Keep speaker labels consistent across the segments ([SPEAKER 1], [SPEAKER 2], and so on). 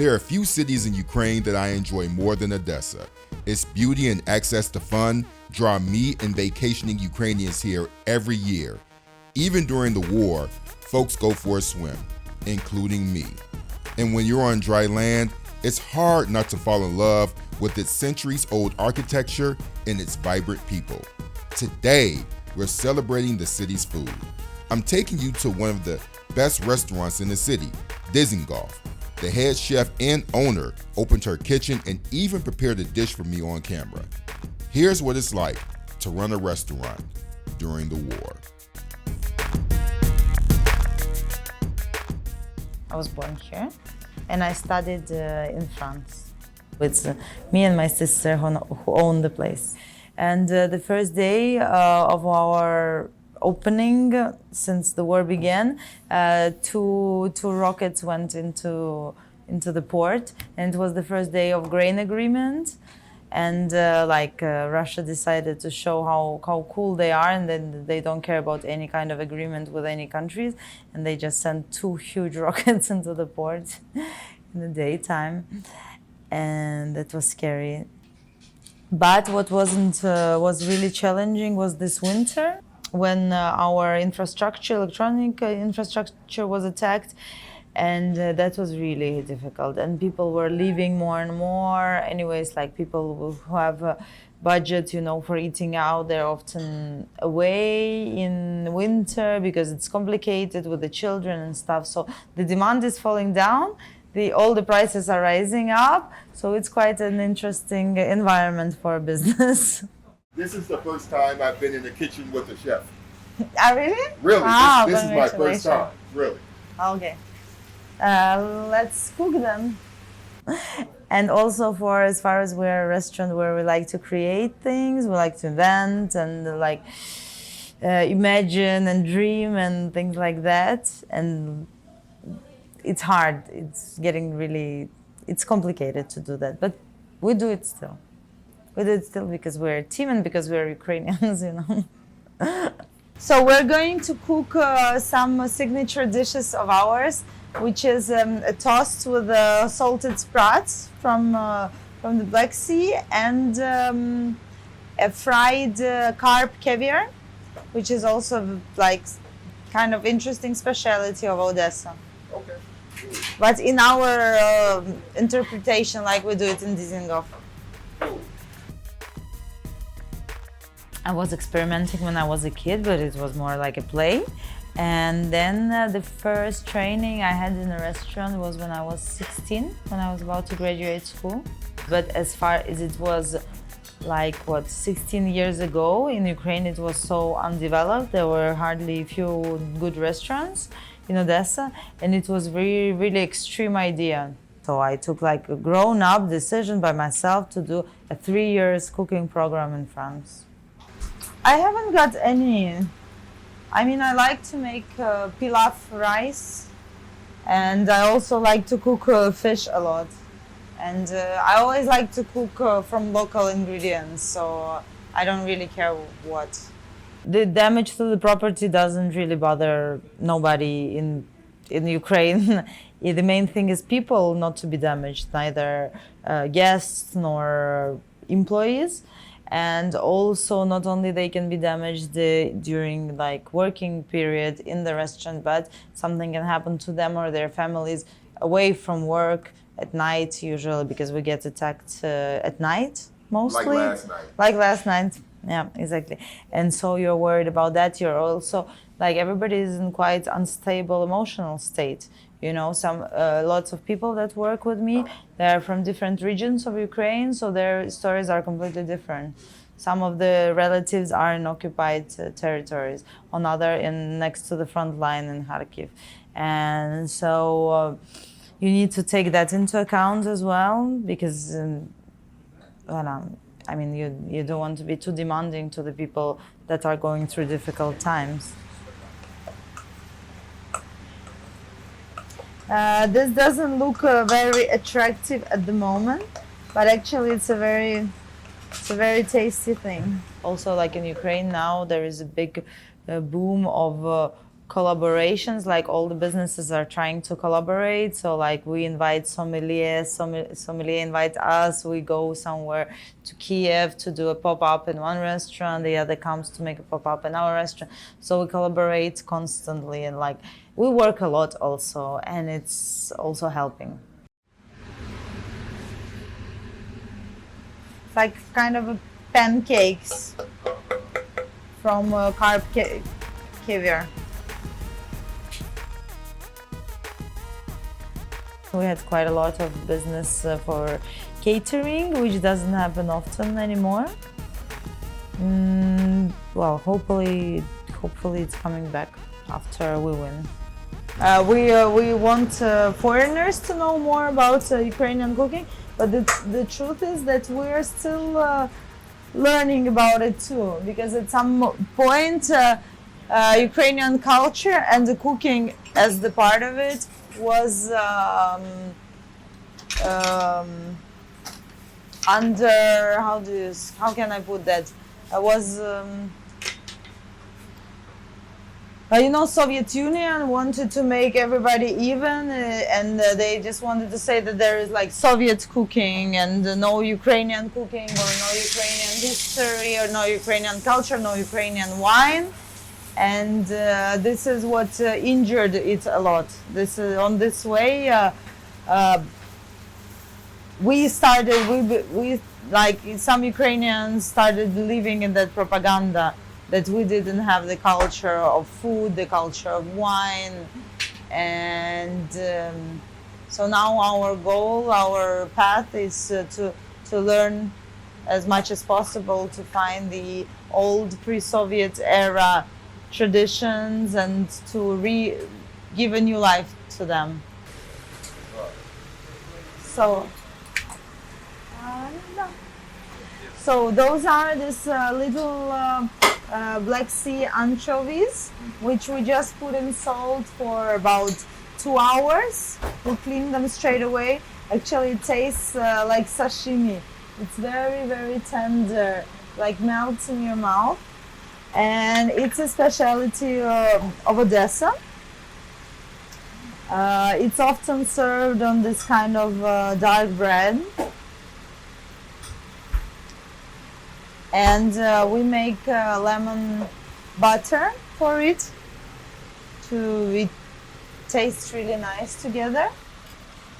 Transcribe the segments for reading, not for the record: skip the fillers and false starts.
[SPEAKER 1] There are few cities in Ukraine that I enjoy more than Odessa. Its beauty and access to fun draw me and vacationing Ukrainians here every year. Even during the war, folks go for a swim, including me. And when you're on dry land, it's hard not to fall in love with its centuries-old architecture and its vibrant people. Today, we're celebrating the city's food. I'm taking you to one of the best restaurants in the city, Dizengoff. The head chef and owner opened her kitchen and even prepared a dish for me on camera. Here's what it's like to run a restaurant during the war.
[SPEAKER 2] I was born here and I studied in France with me and my sister who own the place. And the first day of our opening, since the war began, two rockets went into the port, and it was the first day of grain agreement. And Russia decided to show how cool they are, and then they don't care about any kind of agreement with any countries, and they just sent two huge rockets into the port in the daytime, and that was scary. But what was really challenging was this winter, when our electronic infrastructure was attacked, and that was really difficult. And people were leaving more and more. Anyways, like people who have a budget, for eating out, they're often away in winter because it's complicated with the children and stuff. So the demand is falling down. All the prices are rising up. So it's quite an interesting environment for a business.
[SPEAKER 1] This is the first time I've been in the kitchen with a chef.
[SPEAKER 2] Really?
[SPEAKER 1] Really,
[SPEAKER 2] wow,
[SPEAKER 1] this is my first time, really.
[SPEAKER 2] Okay. Let's cook them. And also as far as we're a restaurant where we like to create things, we like to invent and imagine and dream and things like that. And it's hard. It's complicated to do that, but we do it still. We do it still because we're a team and because we're Ukrainians, So we're going to cook some signature dishes of ours, which is a toast with salted sprouts from the Black Sea, and a fried carp caviar, which is also kind of interesting specialty of Odessa.
[SPEAKER 1] Okay.
[SPEAKER 2] But in our interpretation, like we do it in Dizengoff. I was experimenting when I was a kid, but it was more like a play. And then the first training I had in a restaurant was when I was 16, when I was about to graduate school. But as far as it was 16 years ago, in Ukraine it was so undeveloped. There were hardly a few good restaurants in Odessa, and it was really, really extreme idea. So I took a grown-up decision by myself to do a 3 years cooking program in France. I haven't got any. I mean, I like to make pilaf rice, and I also like to cook fish a lot. And I always like to cook from local ingredients, so I don't really care what. The damage to the property doesn't really bother nobody in Ukraine. The main thing is people not to be damaged, neither guests nor employees. And also, not only they can be damaged during working period in the restaurant, but something can happen to them or their families away from work at night, usually, because we get attacked at night mostly. Like last night. Yeah, exactly. And so you're worried about that. You're also everybody is in quite unstable emotional state. Lots of people that work with me, they're from different regions of Ukraine, so their stories are completely different. Some of the relatives are in occupied territories, another next to the front line in Kharkiv. And so you need to take that into account as well, because you don't want to be too demanding to the people that are going through difficult times. This doesn't look very attractive at the moment, but actually it's a very tasty thing. Also, in Ukraine now, there is a big boom of collaborations, like all the businesses are trying to collaborate. So like we invite sommelier invite us, we go somewhere to Kiev to do a pop-up in one restaurant, the other comes to make a pop-up in our restaurant. So we collaborate constantly, and like we work a lot also, and it's also helping. It's like kind of a pancakes from carb caviar. We had quite a lot of business for catering, which doesn't happen often anymore. Well, hopefully it's coming back after we win. We want foreigners to know more about Ukrainian cooking, but the truth is that we're still learning about it too, because at some point Ukrainian culture and the cooking as the part of it was under, how can I put that? Was Soviet Union wanted to make everybody even, and they just wanted to say that there is like Soviet cooking and no Ukrainian cooking, or no Ukrainian history, or no Ukrainian culture, no Ukrainian wine. And this is what injured it a lot. On this way, we like some Ukrainians started believing in that propaganda, that we didn't have the culture of food, the culture of wine. And so now our goal, our path is to learn as much as possible, to find the old pre-Soviet era traditions and to give a new life to them. So those are this little Black Sea anchovies, which we just put in salt for about 2 hours. We clean them straight away. Actually, it tastes like sashimi. It's very, very tender, like melts in your mouth. And it's a specialty of Odessa. It's often served on this kind of dark bread. And we make lemon butter for it it tastes really nice together.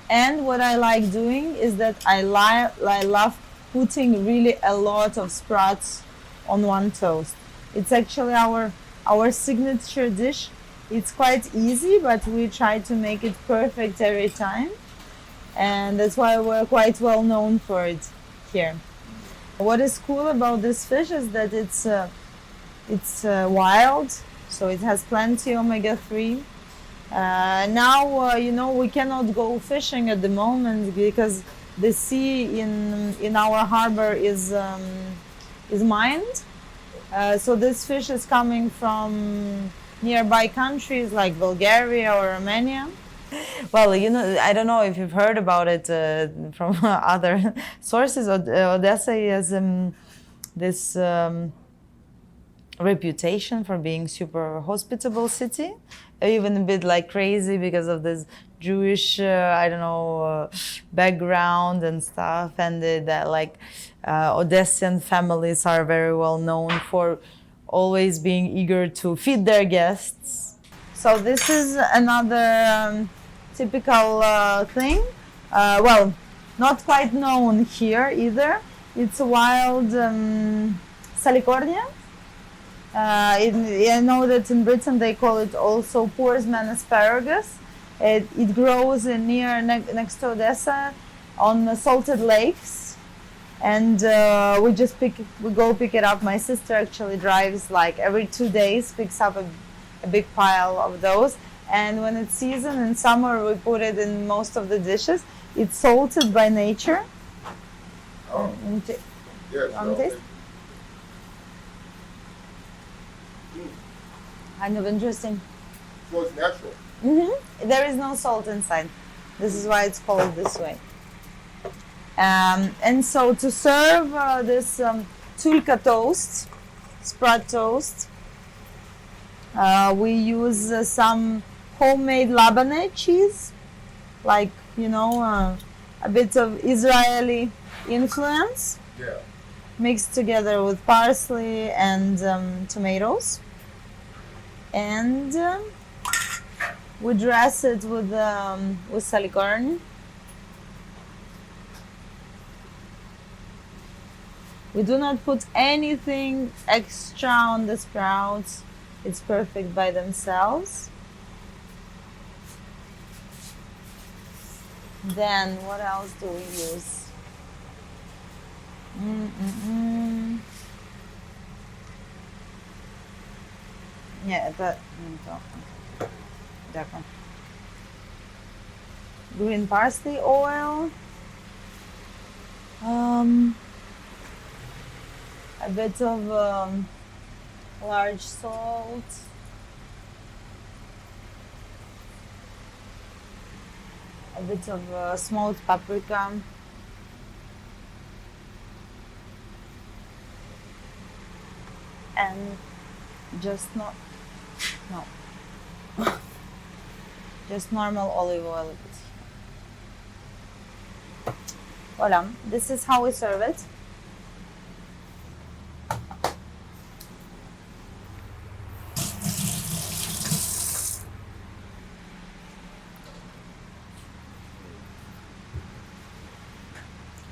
[SPEAKER 2] And what I like doing is that I love putting really a lot of sprouts on one toast. It's actually our signature dish. It's quite easy, but we try to make it perfect every time. And that's why we're quite well known for it here. What is cool about this fish is that it's wild, so it has plenty omega-3. Now, we cannot go fishing at the moment because the sea in our harbor is mined. So this fish is coming from nearby countries like Bulgaria or Romania. Well, I don't know if you've heard about it from other sources. Odessa has this reputation for being super hospitable city, even a bit like crazy because of this Jewish, background and stuff, and Odessian families are very well known for always being eager to feed their guests. So this is another typical thing. Not quite known here either. It's a wild salicornia. I know that in Britain they call it also Poor's-man asparagus. It grows next to Odessa on salted lakes, and we go pick it up. My sister actually drives like every 2 days, picks up a big pile of those, and when it's season in summer we put it in most of the dishes. It's salted by nature.
[SPEAKER 1] Oh.
[SPEAKER 2] Taste? Kind of interesting.
[SPEAKER 1] So it's natural.
[SPEAKER 2] Mm-hmm. There is no salt inside. This is why it's called this way. And so to serve this tulka toast, sprout toast, We use some homemade Lebanese cheese, like, a bit of Israeli influence,
[SPEAKER 1] Yeah.
[SPEAKER 2] mixed together with parsley and tomatoes. And we dress it with salicorn. We do not put anything extra on the sprouts. It's perfect by themselves. Then what else do we use? Yeah, green parsley oil. A bit of large salt. A bit of smoked paprika. And just just normal olive oil. Voila, this is how we serve it.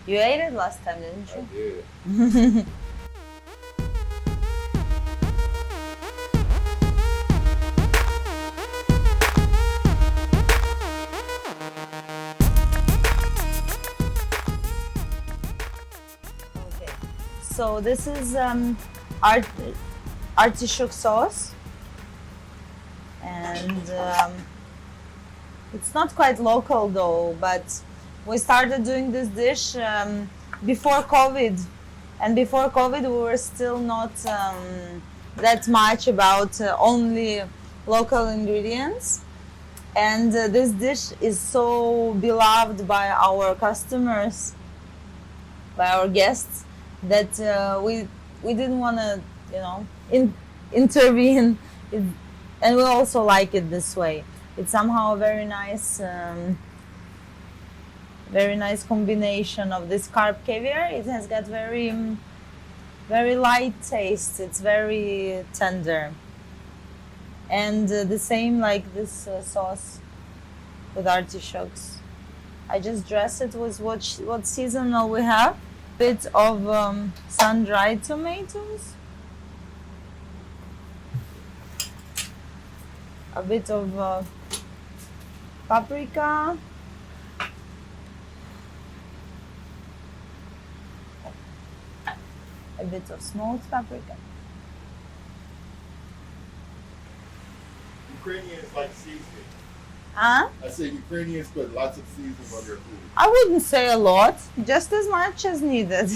[SPEAKER 2] You ate it last time, didn't you?
[SPEAKER 1] I did.
[SPEAKER 2] Okay. So this is artichoke sauce, and it's not quite local though, but we started doing this dish before COVID, and before COVID we were still not that much about only local ingredients. And this dish is so beloved by our customers, by our guests, that we didn't want to, intervene. And we also like it this way. It's somehow a very nice combination of this carp caviar. It has got very light taste. It's very tender. And the same like this sauce with artichokes. I just dress it with what seasonal we have. Bit of sun-dried tomatoes. A bit of paprika. A bit of smoked paprika.
[SPEAKER 1] Ukrainians like seasoning.
[SPEAKER 2] Huh?
[SPEAKER 1] I say Ukrainians put lots of seasoning on their food.
[SPEAKER 2] I wouldn't say a lot, just as much as needed.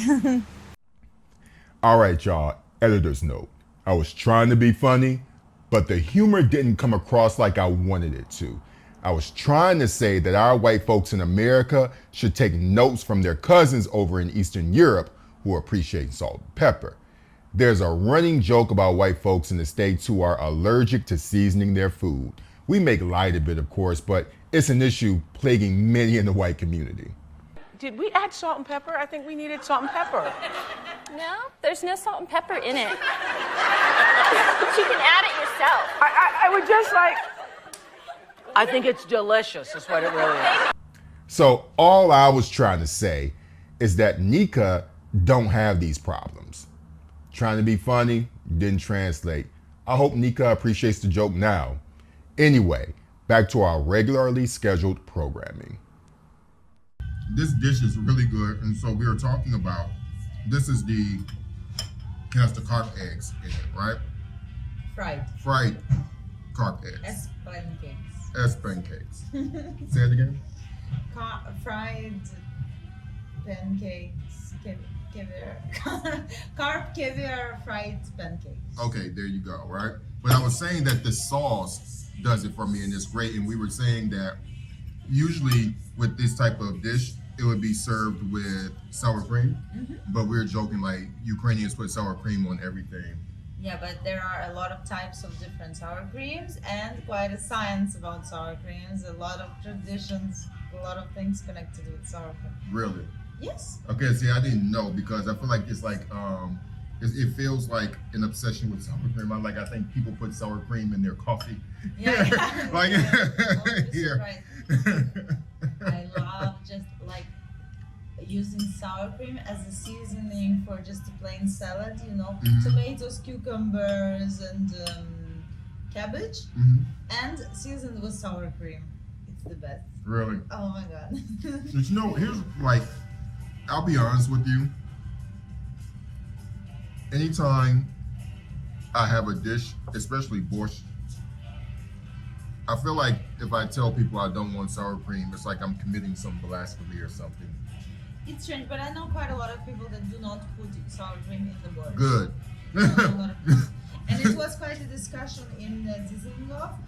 [SPEAKER 1] All right, y'all, editor's note. I was trying to be funny, but the humor didn't come across like I wanted it to. I was trying to say that our white folks in America should take notes from their cousins over in Eastern Europe who appreciate salt and pepper. There's a running joke about white folks in the States who are allergic to seasoning their food. We make light of it, of course, but it's an issue plaguing many in the white community.
[SPEAKER 3] Did we add salt and pepper? I think we needed salt and pepper.
[SPEAKER 4] No, there's no salt and pepper in it. But you can add it yourself.
[SPEAKER 3] I would just like... I think it's delicious, is what it really is.
[SPEAKER 1] So all I was trying to say is that Nika don't have these problems. Trying to be funny, didn't translate. I hope Nika appreciates the joke now. Anyway, back to our regularly scheduled programming. This dish is really good, and so we were talking about, this is has the carp eggs in it, right? Fried carp eggs.
[SPEAKER 2] Pancakes.
[SPEAKER 1] Pancakes. Say it again.
[SPEAKER 2] Fried pancakes, caviar. Carp caviar fried pancakes.
[SPEAKER 1] Okay, there you go, right? But I was saying that the sauce does it for me, and it's great. And we were saying that usually with this type of dish, it would be served with sour cream. Mm-hmm. But we were joking like Ukrainians put sour cream on everything.
[SPEAKER 2] Yeah, but there are a lot of types of different sour creams and quite a science about sour creams. A lot of traditions, a lot of things connected with sour cream.
[SPEAKER 1] Really?
[SPEAKER 2] Yes.
[SPEAKER 1] Okay, see, I didn't know because I feel like it's like it feels like an obsession with sour cream. I think people put sour cream in their coffee.
[SPEAKER 2] Yeah.
[SPEAKER 1] Like
[SPEAKER 2] You're right. I love just like using sour cream as a seasoning for just a plain salad, you know, tomatoes, cucumbers, and cabbage, and seasoned with sour cream. It's the best.
[SPEAKER 1] Really?
[SPEAKER 2] Oh my god.
[SPEAKER 1] But you know, here's like, I'll be honest with you. Anytime I have a dish, especially borscht, I feel like if I tell people I don't want sour cream, it's like I'm committing some blasphemy or something.
[SPEAKER 2] It's strange, but I know quite a lot of people that do not put sour cream in the borscht.
[SPEAKER 1] Good.
[SPEAKER 2] And it was quite a discussion in Düsseldorf,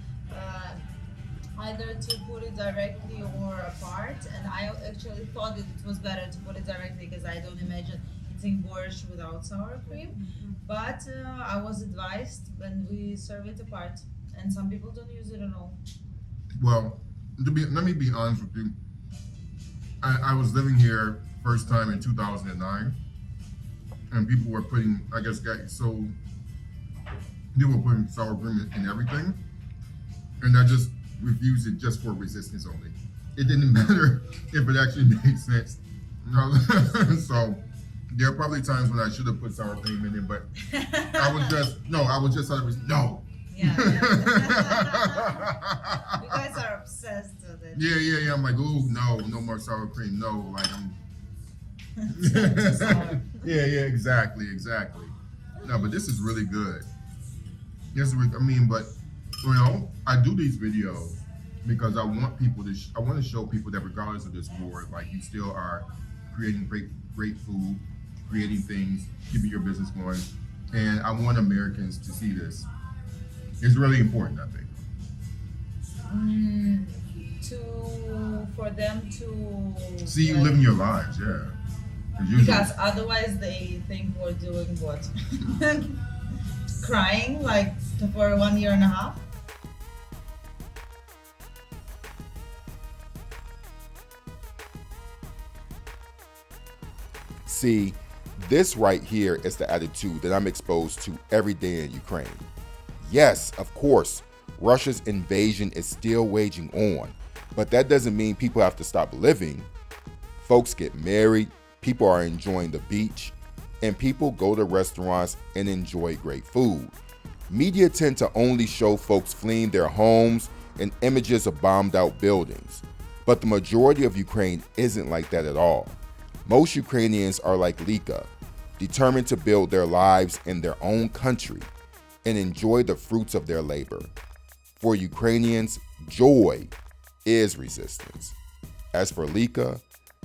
[SPEAKER 2] either to put it directly or apart. And I actually thought that it was better to put it directly because I don't imagine eating borscht without sour cream. But I was advised when we serve it apart, and some people don't use it at all.
[SPEAKER 1] Well, let me be honest with you. I was living here first time in 2009, and people were putting, people were putting sour cream in everything, and I just refused it just for resistance only. It didn't matter if it actually made sense. So there are probably times when I should have put sour cream in it, but I was just no.
[SPEAKER 2] Yeah. You guys are obsessed with it.
[SPEAKER 1] Yeah. I'm like, ooh, no more sour cream. No, like I'm. Yeah, exactly. No, but this is really good. But I do these videos because I want people to. I want to show people that regardless of this war, like you still are creating great food, creating things, keeping your business going, and I want Americans to see this. It's really important, I think.
[SPEAKER 2] For them to
[SPEAKER 1] see you living your lives, yeah.
[SPEAKER 2] Because otherwise they think we're doing what? Crying like for 1.5 years?
[SPEAKER 1] See, this right here is the attitude that I'm exposed to every day in Ukraine. Yes, of course, Russia's invasion is still waging on, but that doesn't mean people have to stop living. Folks get married, people are enjoying the beach, and people go to restaurants and enjoy great food. Media tend to only show folks fleeing their homes and images of bombed out buildings. But the majority of Ukraine isn't like that at all. Most Ukrainians are like Nika, determined to build their lives in their own country and enjoy the fruits of their labor. For Ukrainians, joy is resistance. As for Nika,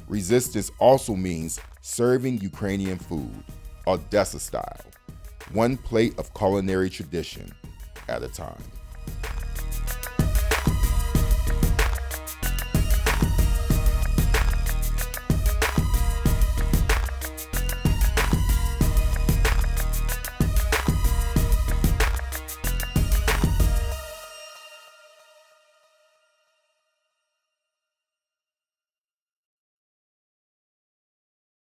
[SPEAKER 1] resistance also means serving Ukrainian food, Odessa style, one plate of culinary tradition at a time.